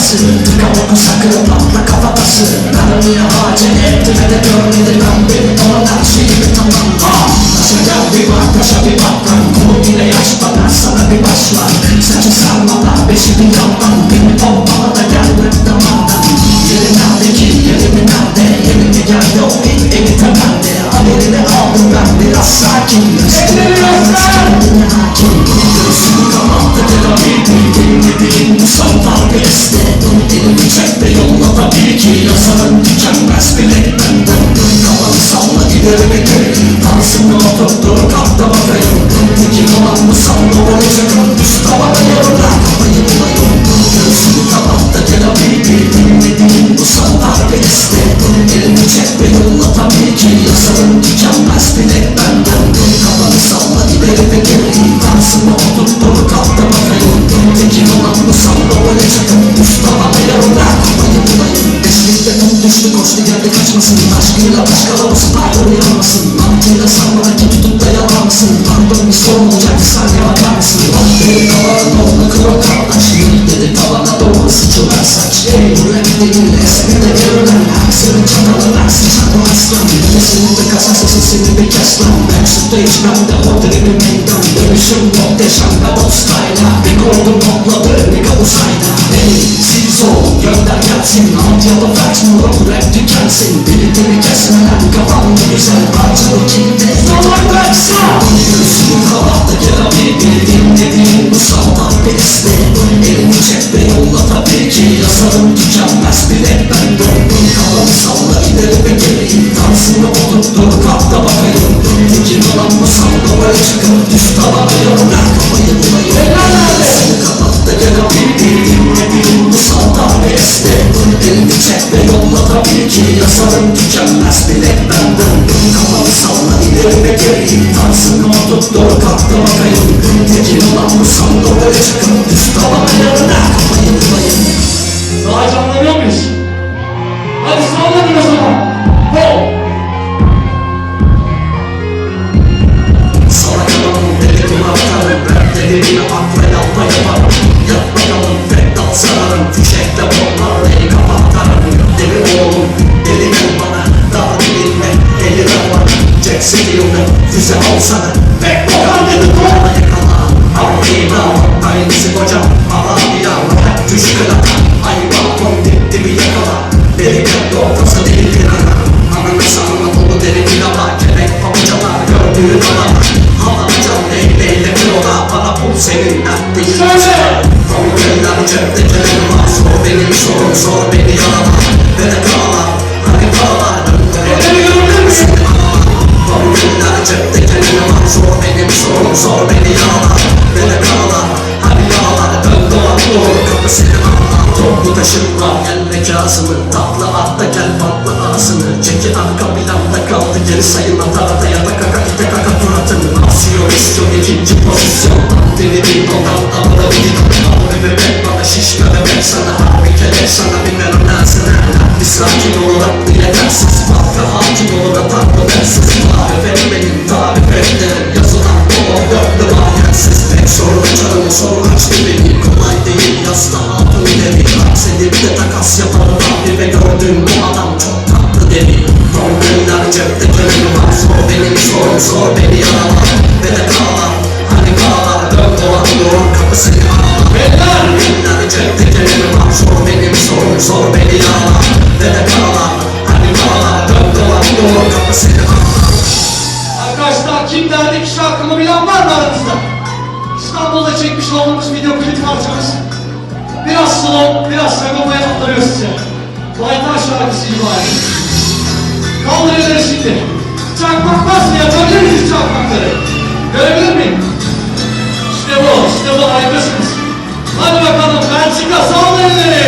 kafası. Tıkalı sakın patla kafatası. Karanlığa acele ettirme de görmedi lan beni olan her şeyimi tamam. Taşa gel bir bak, taşa bir bak lan. Kolu bile yaş bakar sana bir başlar. Saçı sarmalar, beşi bin yandan. Beni pompala da gel rap damardan. Yeri nerede ki, yerimi nerede? Yerimi gel yok bir eli temelde. Haberini aldım ben biraz sakin. Üstüne kalmış kendine hakim. Göğsümü kapattı terapi. Dilini bilin bu son dalga iste. Dilimi çek ve yolla tabii ki. Yazarın tükenmez bilekten döndüm. Kafanı salla gider ve geri. Tansını oturttur kalk da bakayım. Tekin olan bu salla olacakım. Üst tavada yorumlar kafayı bulayım. Göğsümü kapattı terapi. Dilini bilin bu son dalga iste. Dilimi çek ve yolla tabii ki. Yazarın tükenmez bilekten döndüm. Kafanı salla gider ve geri. Tansını oturttur kalk da bakayım. Tekin olan bu salla olacakım. Üst tavada yorumlar kafayı bulayım. Eşlikte kum düştü koştu geldi kaçmasın. Aşkıyla başka havası pardon yanmasın. Mantığıyla sarmadaki tutup da yalanmasın. Pardon bir sorun olacak bir saniye bakar mısın? Dedi tavana doğru kıro kardeş. Dedi tavana doğru sıçılar saç. Bu rap değil eseri de görülen. Senin çatalı versin çatı aslan. Nefesinin de kasası sesini bir kes lan. Ben sütte içmem de o dribi meydan. Dönüşüm muhteşem ve dostayla. Bir koydum topladı bir kavusayla. Hey siz ol gönder gelsin. Antiyalı façmuru rap tükensin. Birlikleri kesmeden kafamda güzel parçalı kilde. Salak bıraksa göğsümü kapattı kerabi. Bildiğim dediğim bu saltan bir iste. Elini çek ve yolla tabii ki. Yazarım tükenmez bilek ben döndüm. Kafamı salla ileri ve geri. Tansını oturttur kalk da bakayım. Tekin olan bu salla böyle çıkın. Düş tavada yorumlar kafayı bulayım. Göğsümü kapattı kerabi. Bildiğim dediğim bu saltan bir iste. Elini çek ve yolla tabii ki. Yazarım tükenmez bilek ben döndüm. Kafamı salla ileri ve geri. Tansını oturttur kalk da bakayım. Tekin olan bu salla böyle çıkın. Düş tavada yorumlar kafayı bulayım. Daha canlanıyor muyuz? Hadi sallanın o zaman. Ho! Sana kalalım dediğimi atarım. Rap dediğimi akla yapma yaparım. Yap bakalım tek dal sararım. Fişekle bombarla eli kapatlarım. Deli oğlum deli gel bana. Daha dilinme deli ver bana. Jack City'yonu füze alsana. Bek bokan dedi doğma yakala. Avlayayım ama aynısı kocam. Ama bir yavru hep düşkün adam. Ay balkon dipti bir yakala. Deli gel doğrası değil bir ana. Ananı sarma dolu deli bir ama. Kelek pabucalar gördüğün adam. Halamayacağım neyleyle bir oda. Bana bul senin dertliğin. Söyle! Kavgalar cepte kelime var. Sor benim sorun sor beni yarala. Ve de kağlar hani kağlar. Elleri görünür mü? Kavgalar cepte kelime var. Sor benim sorun sor beni yarala. Ve de kağlar hani kağlar. Dön dolan doğru kapısını anla. Toplu taşıtlar gel mekasını. Tatlı atla gel patla ağzını. Çeki arka planda kaldı geri sayın atarada ya da kaka ite kaka turatın. Asıyor istiyor ikinci pozisyondan. Deli bir dodan amına bir dodan. Bebek bana şişme bebek sana. Bir kelek sana bir meronasına. Bir sakin ol aklı yetersiz. Farklı hakim ol da tatlı dersiz. Tarif et benim tarif etlerim. Yazılan o dörtlü manyaksız. Pek sorun canım sorun açtı beni. Kolay değil yasta hatun ileri. Aksedip de takas yaparım abi ve gördüğüm bu adam çok tatlı deli. Kongreler cepte kelime var. Sor benim sorun sor beni yarala. Ve de kağlar hani kağlar. Dön dolan doğru kapısını anla. Kongreler cepte kelime var. Sor benim sorun sor beni yarala. Ve de kağlar hani kağlar. Dön dolan doğru kapısını anla. Arkadaşlar kim derdi ki şarkımı bilen var mı aranızda? İstanbul'da çekmiş olduğumuz video klip parçamız. Biraz slow, biraz sagopaya toplanıyor size. Baytar şarkısı ibari. Kaldır elleri şimdi. Çakmak nasıl yapabilir miyiz çakmakları? Görebilir miyim? İşte bu harikasınız. Hadi bakalım Belçika saldır elleri.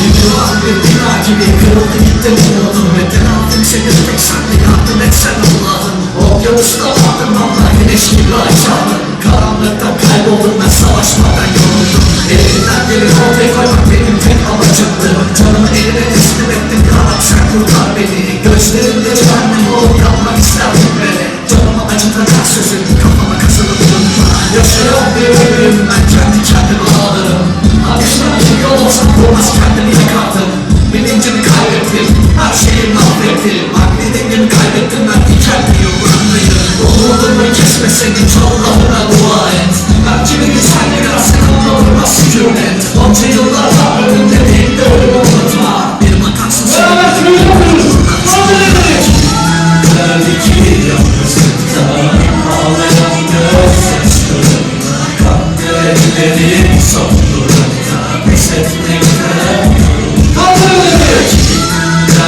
Yıkılan bir bina gibi kırıldı gitti umudum. Ve tenaltım sekiz tek senle yardım et sen Allah'ım. Okyanusta vardım valla güneş gibi aşağıdım. Karanlıkta kayboldum ben savaşmadan yoruldum. Elinden gelip ortaya koymak benim tek amacımdı. Canımı eline teslim ettim kanat sen kurtar beni. Gözlerimde cehennem olup yanmak isterdim beni. Canımı acıtacak sözün kafama kazınıp durma. Yaşayan bir ölüm ben kendi kendime ağlarım. Akışlar yol olsam olmaz kendimi yakardım. Bilincimi kaybettim, her şeyi mahvettim. Akli dengemi kaybettim, ben dikenli yumruğundayım. Umudumu kesmeseydin Allah'ına dua et. Belki bir gün senle biraz kanalırma sükunet. Onca yıllarla önümde değil de ölümü unutma. Bir bakarsın Beraber şunu yapıyoruz. Geldi ki yalnızlıkta ağlayan gözyaşlarım. Kanlı ellerim sondurukta pes etmekten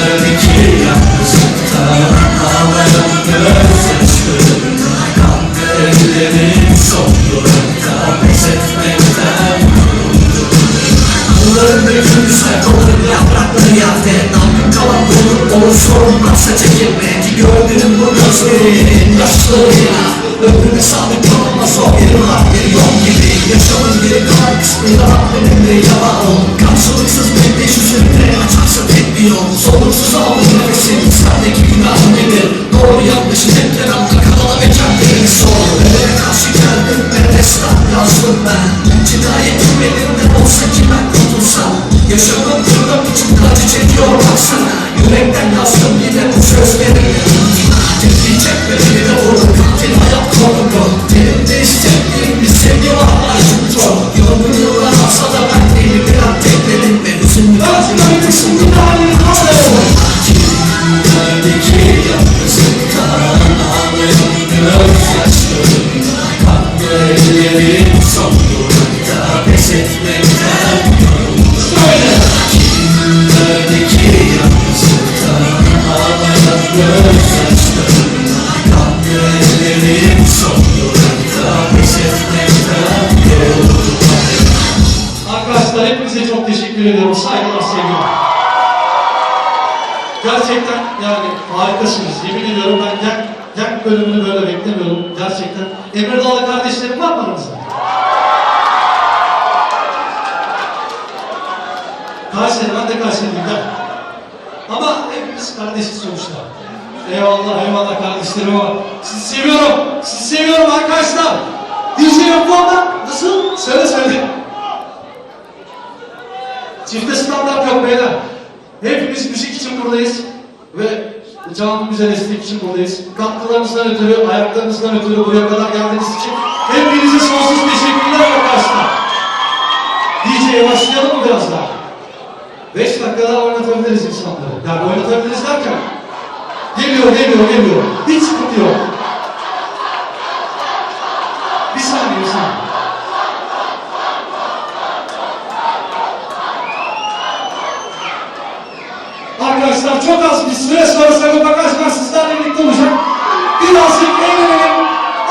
geldi ki yalnızlıkta ağlayan gözyaşlarım. Kanlı ellerim sondurukta pes etmekten Anıların dökülmüşse kalırım yaprakları yerde. Namlım kalan dolu olur sorun varsa çekilme. Ki gördüğüm bu gözlerin yaşlarıyla ömrüme sadık kalmaz o yeri var yeri yok gibi. Yaşamın geri kalan kısmıyla benimle yalan ol. Karşılıksız bir beş üzerinde açarsa tek bir yol. Soluksuz aldın nefesin sendeki günah nedir? Doğru yanlışı cepler aldı kanala ve kendini sor. Nereye karşı geldim ve destan yazdım ben. Cinayetim elimde olsa ki ben kurtulsam. Yaşamım kırdım içimde acı çekiyor baksana. Yürekten yazdım yine bu sözleri. Tepki çekme beni de vurur katil hayat korku. Elimde istekliğim bir sevgi var acım çok. Yorgun yıllar alsa da ben değilim bir an tekledim ve hüzünlü kalbim kısımda geldi ki yalnızlıktan ağlayan gözyaşlarım. Kanlı ellerim sondurukta pes etmekten geldi ki yalnızlıktan ağlayan gözyaşlarım. Kanlı ellerim sondurukta pes etmekten Arkadaşlar hepinize çok teşekkür ediyorum. Saygılar, sevgiler. Gerçekten yani harikasınız. Yemin ediyorum ben Genk bölümünü böyle beklemiyordum. Gerçekten. Emre Dağlı kardeşlerim var mı aranızda? Kayseri, ben de Kayseriyim ben. Ama hepimiz kardeşiz sonuçta. Eyvallah, eyvallah kardeşlerim var. Sizi seviyorum. Sizi seviyorum arkadaşlar. DJ yok bu anda. Nasıl? Söyle. Çifte standart yok beyler. Hepimiz müzik için buradayız ve canlı güzel destek için buradayız. Katkılarınızdan ötürü, ayaklarınızdan ötürü buraya kadar geldiğiniz için hepinize sonsuz teşekkürler arkadaşlar. DJ'ye başlayalım mı biraz daha? 5 dakikada oynatabiliriz insanları. Yani oynatabiliriz derken geliyor. Hiç sıkıntı yok. Bir saniye. Arkadaşlar çok az bir süre sonra Sagopa Kajmer sizlerle birlikte olacak. Birazcık eğlenelim.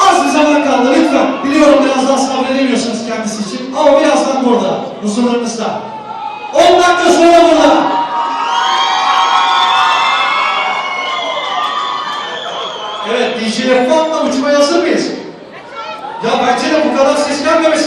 Az bir zaman kaldı lütfen. Biliyorum biraz daha sabredemiyorsunuz kendisi için. Ama birazdan burada. Huzurlarınızda. 10 dakika sonra burada. Evet, DJ F1'la uçmaya hazır mıyız? Ya bence de bu kadar ses gelmemesi